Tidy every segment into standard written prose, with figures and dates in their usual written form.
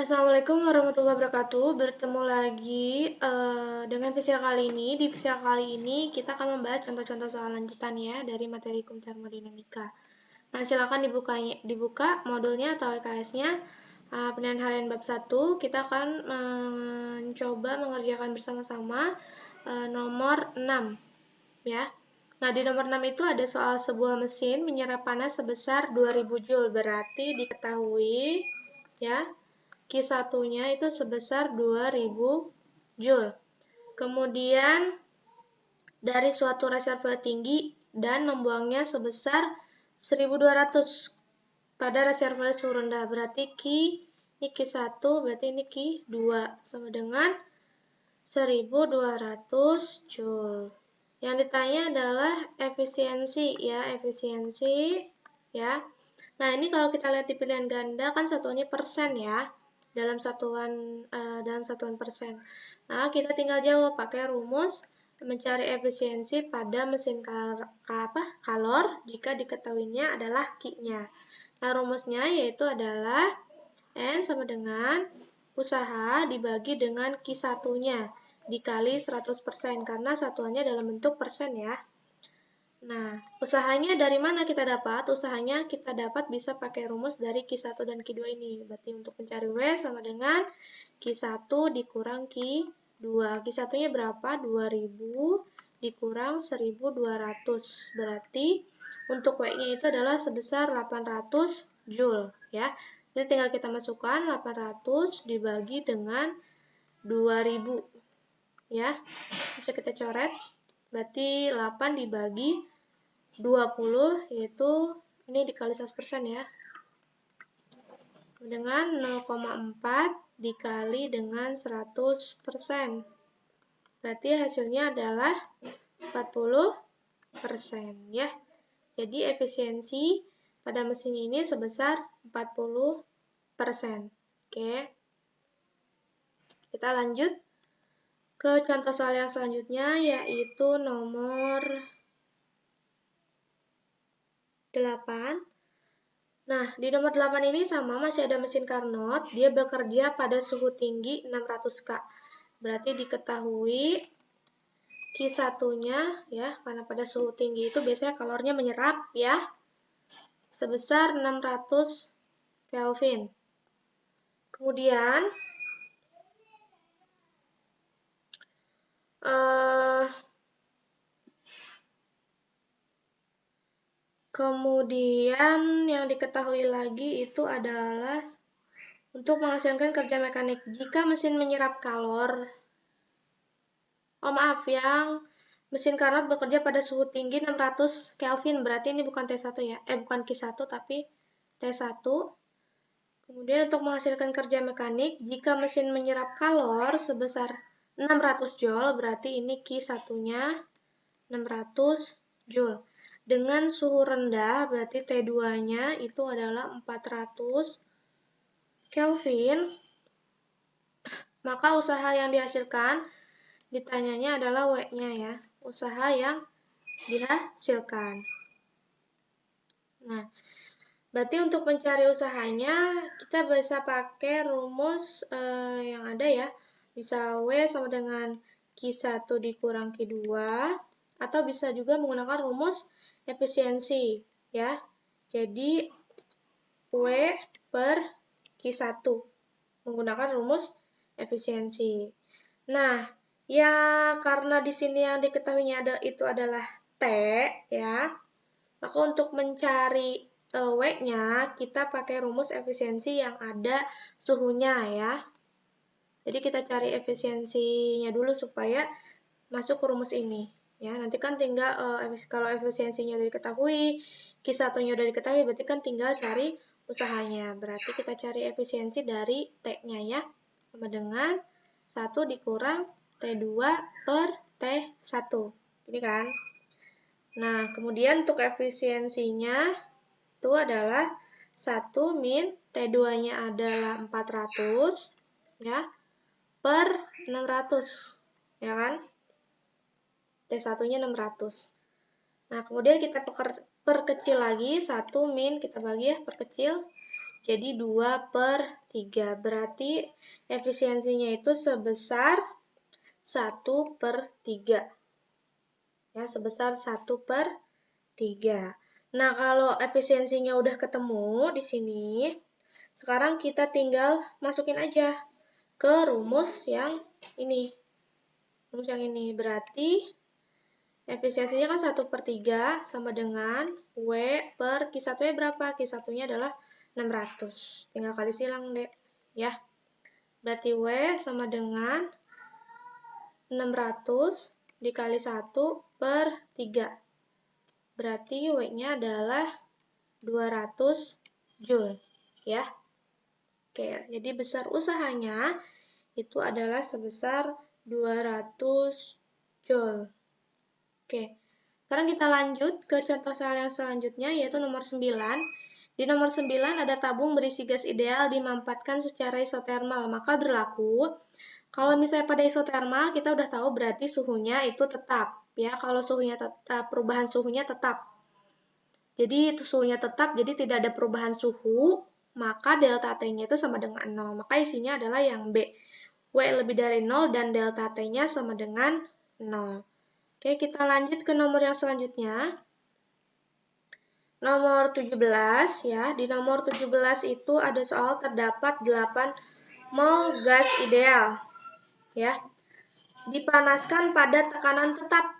Assalamualaikum warahmatullahi wabarakatuh. Bertemu lagi dengan Fisika kali ini. Di Fisika kali ini kita akan membahas contoh-contoh soal lanjutan ya dari materi hukum termodinamika. Nah, silakan dibuka modulnya atau LKS-nya. Penilaian harian bab 1, kita akan mencoba mengerjakan bersama-sama nomor 6 ya. Nah, di nomor 6 itu ada soal sebuah mesin menyerap panas sebesar 2000 Joule. Berarti diketahui ya, Q1-nya itu sebesar 2000 Joule. Kemudian dari suatu reservoir tinggi dan membuangnya sebesar 1200 pada reservoir suhu rendah. Berarti ini Q1, berarti ini Q2 sama dengan 1200 Joule. Yang ditanya adalah efisiensi ya, Nah, ini kalau kita lihat di pilihan ganda kan satuannya persen ya. Dalam satuan persen. Nah, kita tinggal jawab pakai rumus mencari efisiensi pada mesin kalor jika diketahuinya adalah Q-nya. Nah, rumusnya yaitu adalah N sama dengan usaha dibagi dengan Q1-nya dikali 100% karena satuannya dalam bentuk persen ya. Nah, usahanya dari mana kita dapat? Usahanya kita dapat bisa pakai rumus dari Q1 dan Q2 ini. Berarti untuk mencari W sama dengan Q1 dikurang Q2. Q1-nya berapa? 2000 dikurang 1200. Berarti untuk W-nya itu adalah sebesar 800 Joule. Ya. Jadi tinggal kita masukkan 800 dibagi dengan 2000. Ya. Bisa kita coret. Berarti 8 dibagi 20 yaitu ini dikali 100% ya. Dengan 0,4 dikali dengan 100%. Berarti hasilnya adalah 40% ya. Jadi efisiensi pada mesin ini sebesar 40%. Oke. Kita lanjut ke contoh soal yang selanjutnya yaitu nomor 8. Nah, di nomor 8 ini sama masih ada mesin Carnot, dia bekerja pada suhu tinggi 600 K. Berarti diketahui Q1-nya ya, karena pada suhu tinggi itu biasanya kalornya menyerap ya, sebesar 600 Kelvin. Kemudian yang diketahui lagi itu adalah untuk menghasilkan kerja mekanik. Jika mesin menyerap kalor, yang mesin Carnot bekerja pada suhu tinggi 600 Kelvin, berarti ini bukan T1 ya, bukan Q1 tapi T1. Kemudian untuk menghasilkan kerja mekanik, jika mesin menyerap kalor sebesar 600 Joule, berarti ini Q1-nya 600 Joule. Dengan suhu rendah, berarti T2-nya itu adalah 400 Kelvin, maka usaha yang dihasilkan, ditanyanya adalah W-nya ya, usaha yang dihasilkan. Nah, berarti untuk mencari usahanya, kita bisa pakai rumus yang ada ya, bisa W sama dengan Q1 dikurang Q2, atau bisa juga menggunakan rumus efisiensi ya. Jadi W per Q1 menggunakan rumus efisiensi. Nah, ya karena di sini yang diketahuinya itu adalah T ya. Maka untuk mencari W-nya kita pakai rumus efisiensi yang ada suhunya ya. Jadi kita cari efisiensinya dulu supaya masuk ke rumus ini. Ya, nanti kan tinggal kalau efisiensinya udah diketahui, Q1-nya udah diketahui, berarti kan tinggal cari usahanya. Berarti kita cari efisiensi dari T-nya ya. Sama dengan 1 dikurang T2 per T1. Ini kan. Nah, kemudian untuk efisiensinya itu adalah 1 min T2-nya adalah 400 ya per 600. Ya kan? T1-nya 600. Nah, kemudian kita perkecil lagi, 1 min kita bagi ya, perkecil. Jadi 2 per 3. Berarti efisiensinya itu sebesar 1/3. Ya, sebesar 1/3. Nah, kalau efisiensinya udah ketemu di sini, sekarang kita tinggal masukin aja ke rumus yang ini. Rumus yang ini berarti efisiensinya kan 1/3 sama dengan W per Q1-nya berapa? Q1-nya adalah 600. Tinggal kali silang deh, ya. Berarti W sama dengan 600 dikali 1/3. Berarti W-nya adalah 200 Joule, ya. Oke, jadi besar usahanya itu adalah sebesar 200 Joule. Oke, sekarang kita lanjut ke contoh soal yang selanjutnya, yaitu nomor 9. Di nomor 9 ada tabung berisi gas ideal dimanfaatkan secara isotermal, maka berlaku kalau misalnya pada isotermal kita udah tahu berarti suhunya itu tetap, ya. Kalau suhunya tetap, perubahan suhunya tetap. Jadi itu suhunya tetap, jadi tidak ada perubahan suhu, maka delta T-nya itu sama dengan 0. Maka isinya adalah yang B. W lebih dari 0 dan delta T-nya sama dengan 0. Oke, kita lanjut ke nomor yang selanjutnya. Nomor 17, ya. Di nomor 17 itu ada soal terdapat 8 mol gas ideal, ya. Dipanaskan pada tekanan tetap.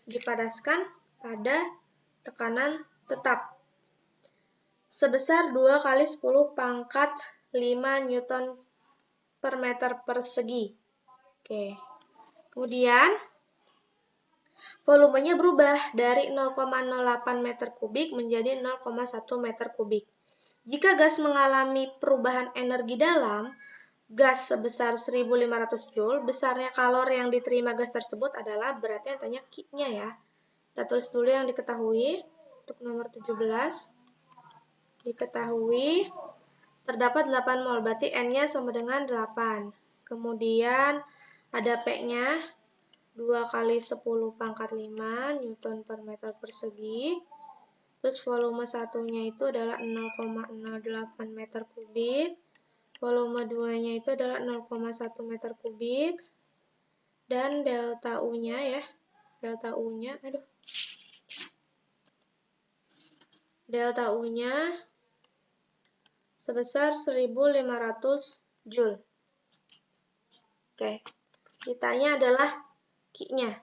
Dipanaskan pada tekanan tetap sebesar 2 kali 10 pangkat 5 Newton per meter persegi. Oke. Kemudian volumenya berubah dari 0,08 meter kubik menjadi 0,1 meter kubik. Jika gas mengalami perubahan energi dalam, gas sebesar 1500 Joule, besarnya kalor yang diterima gas tersebut adalah, berarti yang tanya Q-nya ya. Kita tulis dulu yang diketahui untuk nomor 17. Diketahui terdapat 8 mol, berarti N-nya sama dengan 8. Kemudian ada P-nya 2 kali 10 pangkat 5 Newton per meter persegi. Terus volume satunya itu adalah 0,08 meter kubik. Volume 2-nya itu adalah 0,1 meter kubik. Dan delta U-nya ya. Delta U-nya, Delta U-nya sebesar 1500 Joule. Oke, ditanya adalah Q-nya.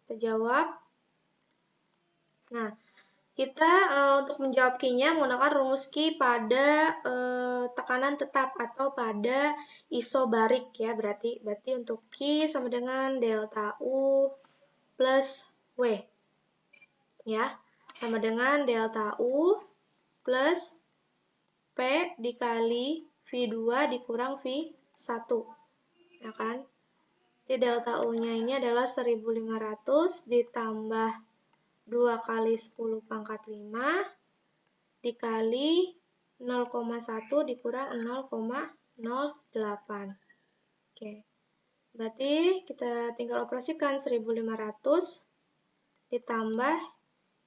Kita jawab. Nah, kita untuk menjawab Q-nya menggunakan rumus Q pada tekanan tetap atau pada isobarik ya. Berarti untuk Q sama dengan delta U plus W. Ya, sama dengan delta U plus P dikali V2 dikurang V1. Ya kan? Jadi delta U-nya ini adalah 1500 ditambah 2 kali 10 pangkat 5 dikali 0,1 dikurang 0,08. Oke. Berarti kita tinggal operasikan 1500 ditambah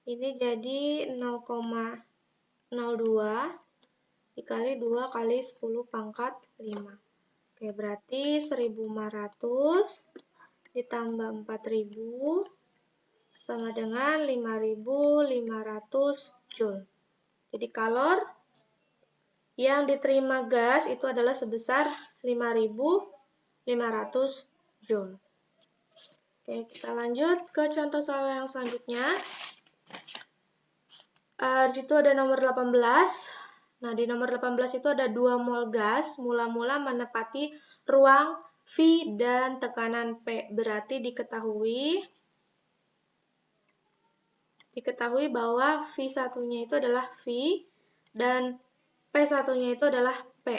ini jadi 0,02 dikali 2 kali 10 pangkat 5. Oke, berarti 1500 ditambah 4000 sama dengan 5500 Joule. Jadi kalor yang diterima gas itu adalah sebesar 5500 Joule. Oke, kita lanjut ke contoh soal yang selanjutnya. Di situ ada nomor 18. Nah, di nomor 18 itu ada 2 mol gas mula-mula menepati ruang V dan tekanan P. Berarti diketahui bahwa V1-nya itu adalah V dan P1-nya itu adalah P.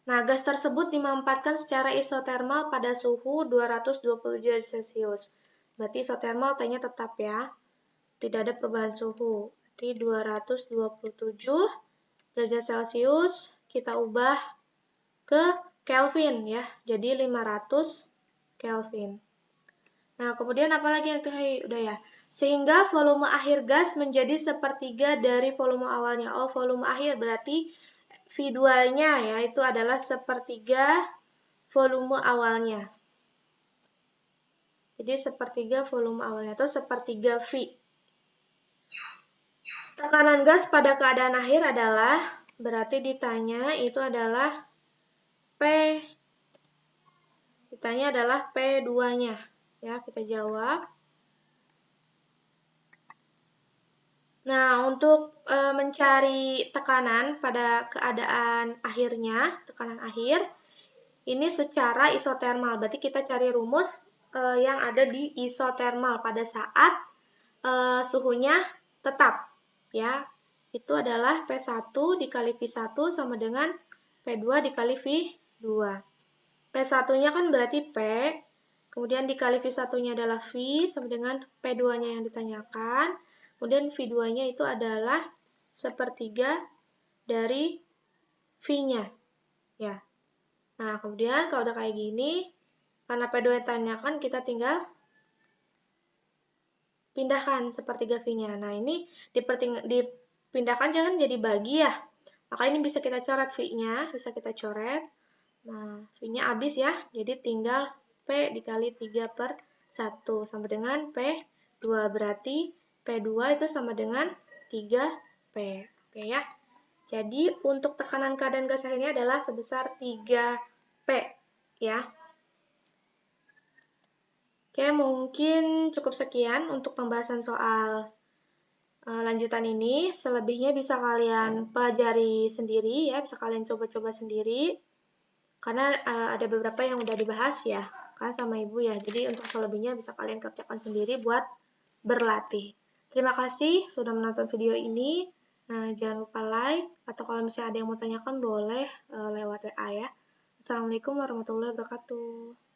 Nah, gas tersebut dimanfaatkan secara isotermal pada suhu 220 derajat Celcius. Berarti isotermal T-nya tetap ya. Tidak ada perubahan suhu. Berarti 227 derajat Celcius kita ubah ke Kelvin ya. Jadi 500 Kelvin. Nah, kemudian apa lagi yang terakhir? Udah ya. Sehingga volume akhir gas menjadi sepertiga dari volume awalnya. Oh, volume akhir berarti V2-nya ya, itu adalah sepertiga volume awalnya. Jadi sepertiga volume awalnya, atau sepertiga V. Tekanan gas pada keadaan akhir adalah, berarti ditanya itu adalah P. Ditanya adalah P2-nya. Ya, kita jawab. Nah, untuk mencari tekanan pada keadaan akhirnya, tekanan akhir, ini secara isotermal. Berarti kita cari rumus yang ada di isotermal pada saat suhunya tetap. Ya, itu adalah P1 dikali V1 sama dengan P2 dikali V2. P1-nya kan berarti P, kemudian dikali V1-nya adalah V, sama dengan P2-nya yang ditanyakan. Kemudian V2-nya itu adalah sepertiga dari V-nya. Ya. Nah, kemudian kalau udah kayak gini, karena P2 ditanyakan, kita tinggal pindahkan sepertiga V-nya. Nah, ini dipindahkan jangan jadi bagi ya. Maka ini bisa kita coret V-nya, bisa kita coret. Nah, V-nya habis ya, jadi tinggal P dikali 3/1 sama dengan P2. Berarti P2 itu sama dengan 3P. Oke ya. Jadi untuk tekanan keadaan gas akhirnya adalah sebesar 3P ya. Oke, mungkin cukup sekian untuk pembahasan soal lanjutan ini. Selebihnya bisa kalian pelajari sendiri ya, bisa kalian coba-coba sendiri. Karena ada beberapa yang udah dibahas ya, kan sama Ibu ya. Jadi untuk selebihnya bisa kalian kerjakan sendiri buat berlatih. Terima kasih sudah menonton video ini. Jangan lupa like, atau kalau misalnya ada yang mau tanyakan boleh lewat WA ya. Assalamualaikum warahmatullahi wabarakatuh.